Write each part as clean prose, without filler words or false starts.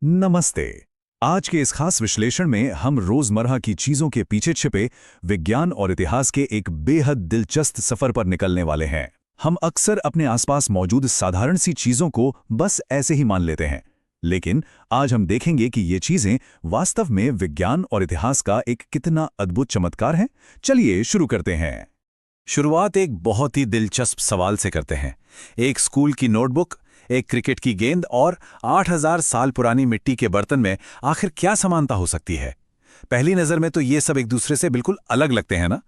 नमस्ते। आज के इस खास विश्लेषण में हम रोजमर्रा की चीजों के पीछे छिपे विज्ञान और इतिहास के एक बेहद दिलचस्प सफर पर निकलने वाले हैं। हम अक्सर अपने आसपास मौजूद साधारण सी चीजों को बस ऐसे ही मान लेते हैं, लेकिन आज हम देखेंगे कि ये चीजें वास्तव में विज्ञान और इतिहास का एक कितना अद्भुत चमत्कार है। चलिए शुरू करते हैं। शुरुआत एक बहुत ही दिलचस्प सवाल से करते हैं। एक स्कूल की नोटबुक, एक क्रिकेट की गेंद और 8000 साल पुरानी मिट्टी के बर्तन में आखिर क्या समानता हो सकती है? पहली नज़र में तो ये सब एक दूसरे से बिल्कुल अलग लगते हैं ना?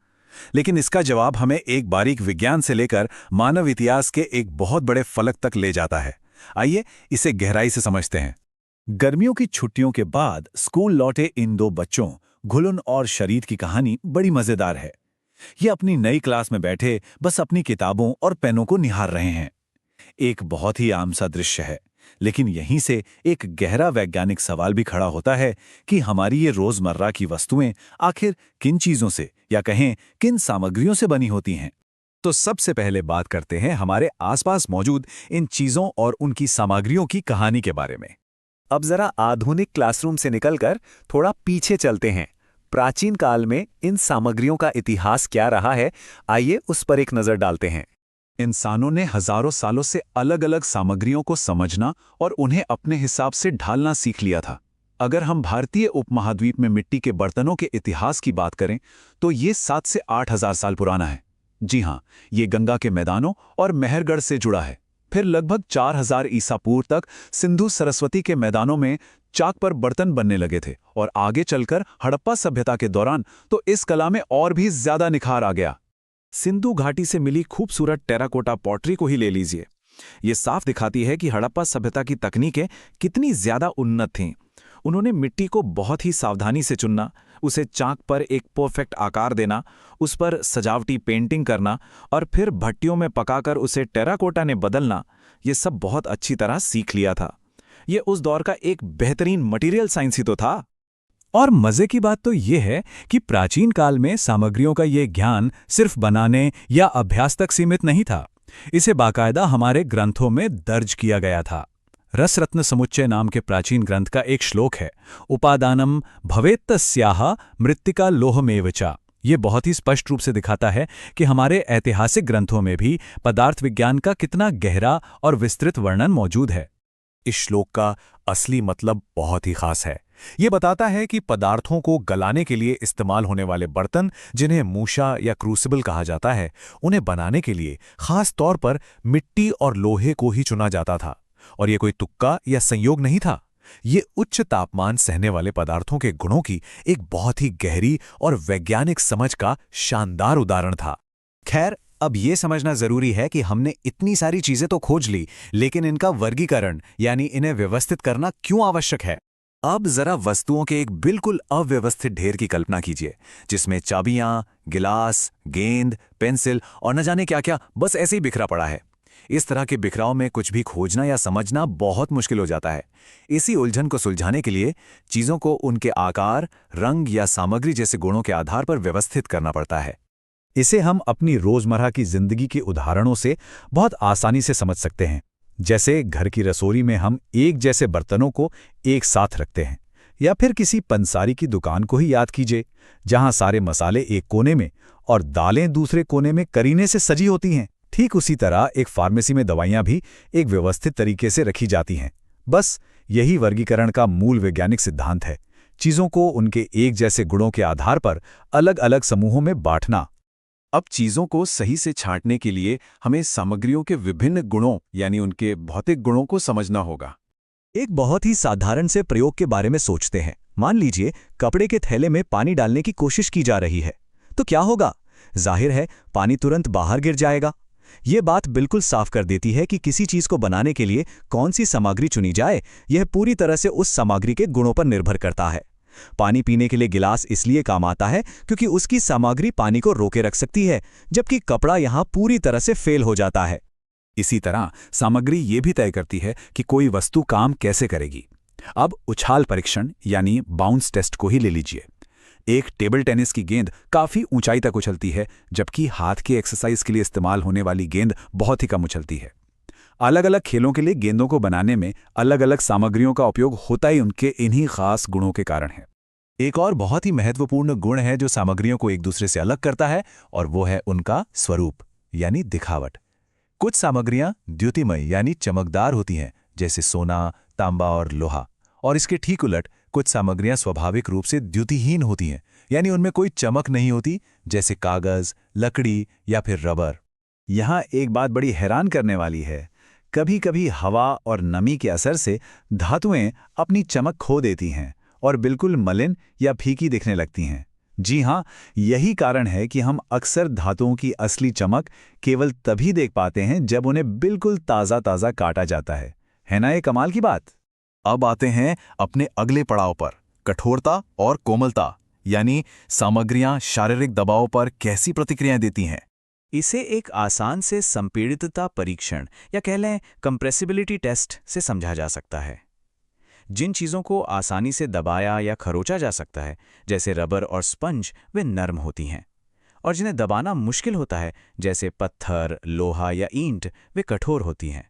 लेकिन इसका जवाब हमें एक बारीक विज्ञान से लेकर मानव इतिहास के एक बहुत बड़े फलक तक ले जाता है। आइए इसे गहराई से समझते हैं। गर्मियों की छुट्टियों के बाद स्कूल लौटे इन दो बच्चों, घुलन और शरीद की कहानी बड़ी मजेदार है। ये अपनी नई क्लास में बैठे बस अपनी किताबों और पेनों को निहार रहे हैं। एक बहुत ही आम सा दृश्य है, लेकिन यहीं से एक गहरा वैज्ञानिक सवाल भी खड़ा होता है कि हमारी ये रोजमर्रा की वस्तुएं आखिर किन चीजों से या कहें किन सामग्रियों से बनी होती हैं। तो सबसे पहले बात करते हैं हमारे आसपास मौजूद इन चीजों और उनकी सामग्रियों की कहानी के बारे में। अब जरा आधुनिक क्लासरूम से निकलकर थोड़ा पीछे चलते हैं। प्राचीन काल में इन सामग्रियों का इतिहास क्या रहा है, आइए उस पर एक नजर डालते हैं। इंसानों ने हजारों सालों से अलग अलग सामग्रियों को समझना और उन्हें अपने हिसाब से ढालना सीख लिया था। अगर हम भारतीय उपमहाद्वीप में मिट्टी के बर्तनों के इतिहास की बात करें तो ये 7 से 8000 साल पुराना है। जी हाँ, ये गंगा के मैदानों और मेहरगढ़ से जुड़ा है। फिर लगभग 4000 ईसा पूर्व तक सिंधु सरस्वती के मैदानों में चाक पर बर्तन बनने लगे थे और आगे चलकर हड़प्पा सभ्यता के दौरान तो इस कला में और भी ज्यादा निखार आ गया। सिंधु घाटी से मिली खूबसूरत टेराकोटा पॉटरी को ही ले लीजिए। ये साफ दिखाती है कि हड़प्पा सभ्यता की तकनीकें कितनी ज्यादा उन्नत थीं। उन्होंने मिट्टी को बहुत ही सावधानी से चुनना, उसे चाक पर एक परफेक्ट आकार देना, उस पर सजावटी पेंटिंग करना और फिर भट्टियों में पकाकर उसे टेराकोटा ने बदलना, ये सब बहुत अच्छी तरह सीख लिया था। ये उस दौर का एक बेहतरीन मटीरियल साइंस ही तो था। और मजे की बात तो ये है कि प्राचीन काल में सामग्रियों का ये ज्ञान सिर्फ बनाने या अभ्यास तक सीमित नहीं था। इसे बाकायदा हमारे ग्रंथों में दर्ज किया गया था। रसरत्न समुच्चय नाम के प्राचीन ग्रंथ का एक श्लोक है, उपादानम भवेत्तस्याह मृत्तिका लोहमेव च। ये बहुत ही स्पष्ट रूप से दिखाता है कि हमारे ऐतिहासिक ग्रंथों में भी पदार्थ विज्ञान का कितना गहरा और विस्तृत वर्णन मौजूद है। इस श्लोक का असली मतलब बहुत ही खास है। ये बताता है कि पदार्थों को गलाने के लिए इस्तेमाल होने वाले बर्तन, जिन्हें मूशा या क्रूसिबल कहा जाता है, उन्हें बनाने के लिए खास तौर पर मिट्टी और लोहे को ही चुना जाता था। और ये कोई तुक्का या संयोग नहीं था। ये उच्च तापमान सहने वाले पदार्थों के गुणों की एक बहुत ही गहरी और वैज्ञानिक समझ का शानदार उदाहरण था। खैर, अब ये समझना जरूरी है कि हमने इतनी सारी चीजें तो खोज ली, लेकिन इनका वर्गीकरण यानी इन्हें व्यवस्थित करना क्यों आवश्यक है? अब जरा वस्तुओं के एक बिल्कुल अव्यवस्थित ढेर की कल्पना कीजिए, जिसमें चाबियां, गिलास, गेंद, पेंसिल और न जाने क्या क्या बस ऐसे ही बिखरा पड़ा है। इस तरह के बिखराव में कुछ भी खोजना या समझना बहुत मुश्किल हो जाता है। इसी उलझन को सुलझाने के लिए चीजों को उनके आकार, रंग या सामग्री जैसे गुणों के आधार पर व्यवस्थित करना पड़ता है। इसे हम अपनी रोजमर्रा की जिंदगी के उदाहरणों से बहुत आसानी से समझ सकते हैं। जैसे घर की रसोई में हम एक जैसे बर्तनों को एक साथ रखते हैं, या फिर किसी पंसारी की दुकान को ही याद कीजिए, जहां सारे मसाले एक कोने में और दालें दूसरे कोने में करीने से सजी होती हैं। ठीक उसी तरह एक फार्मेसी में दवाइयां भी एक व्यवस्थित तरीके से रखी जाती हैं। बस यही वर्गीकरण का मूल वैज्ञानिक सिद्धांत है, चीजों को उनके एक जैसे गुणों के आधार पर अलग अलग समूहों में बांटना। अब चीजों को सही से छांटने के लिए हमें सामग्रियों के विभिन्न गुणों यानी उनके भौतिक गुणों को समझना होगा। एक बहुत ही साधारण से प्रयोग के बारे में सोचते हैं। मान लीजिए कपड़े के थैले में पानी डालने की कोशिश की जा रही है, तो क्या होगा? जाहिर है पानी तुरंत बाहर गिर जाएगा। ये बात बिल्कुल साफ कर देती है कि किसी चीज को बनाने के लिए कौन सी सामग्री चुनी जाए, यह पूरी तरह से उस सामग्री के गुणों पर निर्भर करता है। पानी पीने के लिए गिलास इसलिए काम आता है क्योंकि उसकी सामग्री पानी को रोके रख सकती है, जबकि कपड़ा यहां पूरी तरह से फेल हो जाता है। इसी तरह सामग्री ये भी तय करती है कि कोई वस्तु काम कैसे करेगी। अब उछाल परीक्षण यानी बाउंस टेस्ट को ही ले लीजिए। एक टेबल टेनिस की गेंद काफी ऊंचाई तक उछलती है, जबकि हाथ के एक्सरसाइज के लिए इस्तेमाल होने वाली गेंद बहुत ही कम उछलती है। अलग अलग खेलों के लिए गेंदों को बनाने में अलग अलग सामग्रियों का उपयोग होता ही उनके इन्हीं खास गुणों के कारण है। एक और बहुत ही महत्वपूर्ण गुण है जो सामग्रियों को एक दूसरे से अलग करता है, और वो है उनका स्वरूप यानी दिखावट। कुछ सामग्रियां द्युतिमय यानी चमकदार होती हैं, जैसे सोना, तांबा और लोहा, और इसके ठीक उलट कुछ सामग्रियां स्वाभाविक रूप से द्युतिहीन होती हैं, यानी उनमें कोई चमक नहीं होती, जैसे कागज, लकड़ी या फिर रबर। यहाँ एक बात बड़ी हैरान करने वाली है, कभी कभी हवा और नमी के असर से धातुएं अपनी चमक खो देती हैं और बिल्कुल मलिन या फीकी दिखने लगती हैं। जी हाँ, यही कारण है कि हम अक्सर धातुओं की असली चमक केवल तभी देख पाते हैं जब उन्हें बिल्कुल ताज़ा ताज़ा काटा जाता है ना ये कमाल की बात। अब आते हैं अपने अगले पड़ाव पर, कठोरता और कोमलता, यानी सामग्रियां शारीरिक दबाव पर कैसी प्रतिक्रियाएं देती हैं। इसे एक आसान से संपीड़ितता परीक्षण या कह लें कंप्रेसिबिलिटी टेस्ट से समझा जा सकता है। जिन चीज़ों को आसानी से दबाया या खरोचा जा सकता है, जैसे रबर और स्पंज, वे नरम होती हैं, और जिन्हें दबाना मुश्किल होता है, जैसे पत्थर, लोहा या ईंट, वे कठोर होती हैं।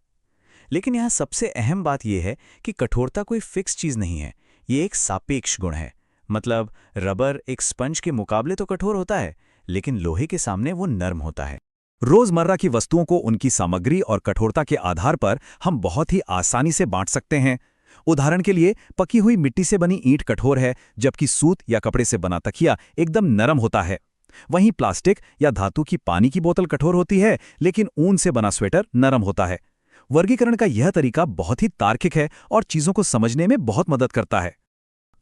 लेकिन यहाँ सबसे अहम बात यह है कि कठोरता कोई फिक्स चीज़ नहीं है, ये एक सापेक्ष गुण है। मतलब रबर एक स्पंज के मुकाबले तो कठोर होता है, लेकिन लोहे के सामने वो नरम होता है। रोजमर्रा की वस्तुओं को उनकी सामग्री और कठोरता के आधार पर हम बहुत ही आसानी से बांट सकते हैं। उदाहरण के लिए, पकी हुई मिट्टी से बनी ईंट कठोर है, जबकि सूत या कपड़े से बना तकिया एकदम नरम होता है। वहीं प्लास्टिक या धातु की पानी की बोतल कठोर होती है, लेकिन ऊन से बना स्वेटर नरम होता है। वर्गीकरण का यह तरीका बहुत ही तार्किक है और चीजों को समझने में बहुत मदद करता है।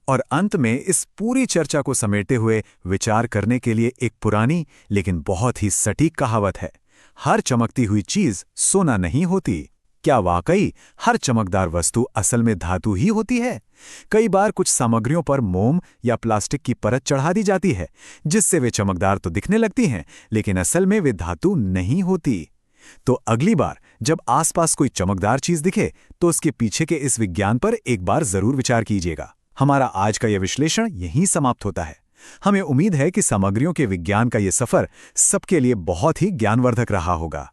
और अंत में इस पूरी चर्चा को समेटते हुए विचार करने के लिए एक पुरानी लेकिन बहुत ही सटीक कहावत है, हर चमकती हुई चीज सोना नहीं होती। क्या वाकई हर चमकदार वस्तु असल में धातु ही होती है? कई बार कुछ सामग्रियों पर मोम या प्लास्टिक की परत चढ़ा दी जाती है, जिससे वे चमकदार तो दिखने लगती हैं, लेकिन असल में वे धातु नहीं होती। तो अगली बार जब आसपास कोई चमकदार चीज दिखे, तो उसके पीछे के इस विज्ञान पर एक बार जरूर विचार कीजिएगा। हमारा आज का यह विश्लेषण यहीं समाप्त होता है। हमें उम्मीद है कि सामग्रियों के विज्ञान का यह सफर सबके लिए बहुत ही ज्ञानवर्धक रहा होगा।